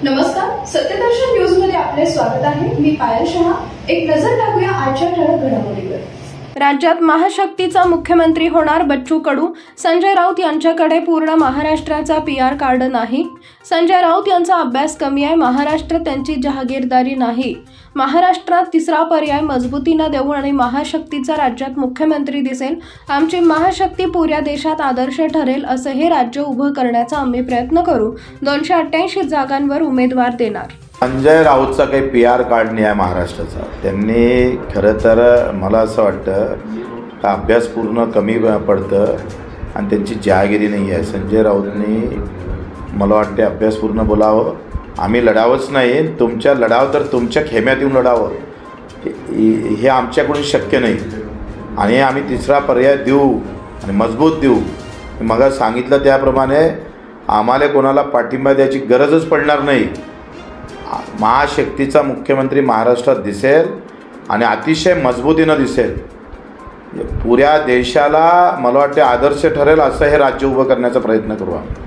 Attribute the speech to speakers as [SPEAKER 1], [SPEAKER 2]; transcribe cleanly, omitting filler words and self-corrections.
[SPEAKER 1] नमस्कार, सत्यदर्शन न्यूज मध्ये आपले स्वागत आहे। मी पायल शहा। एक नजर टाकूया आजच्या ठळक घडामोडीवर। राज्यात महाशक्तीचा मुख्यमंत्री होणार बच्चू कडू। संजय राऊत यांच्याकडे पूर्ण महाराष्ट्राचा PR कार्ड नाही। संजय राऊत यांचा अभ्यास कमी आहे। महाराष्ट्र त्यांची जहागीरदारी नाही। महाराष्ट्रात तिसरा पर्याय मजबूतीने देऊ आणि महाशक्तीचा राज्यात मुख्यमंत्री दिसेल। आमची महाशक्ती पुऱ्या देशात आदर्श ठरेल। असे हे राज्य उभं करण्याचा आम्ही प्रयत्न करू। 288 जागांवर उमेदवार देणार।
[SPEAKER 2] संजय राऊतचा काही PR कार्ड नाही आहे महाराष्ट्राचा। त्यांनी खरं तर मला असं वाटतं का अभ्यास पूर्ण कमी पडतं आणि त्यांची जहागिरी नाही आहे। संजय राऊतनी मला वाटते अभ्यास पूर्ण बोलावं। आम्ही लढावंच नाही, तुमच्या लढाव तर तुमच्या खेम्यात येऊन लढावं हे आमच्याकडून शक्य नाही आणि आम्ही तिसरा पर्याय देऊ आणि मजबूत देऊ। मग सांगितलं त्याप्रमाणे आम्हाला कोणाला पाठिंबा द्यायची गरजच पडणार नाही। महाशक्तीचा मुख्यमंत्री महाराष्ट्रात दिसेल आणि अतिशय मजबूतीने दिसेल। पुऱ्या देशाला मला वाटते आदर्श ठरेल असं हे राज्य उभं करण्याचा प्रयत्न करू आम्ही।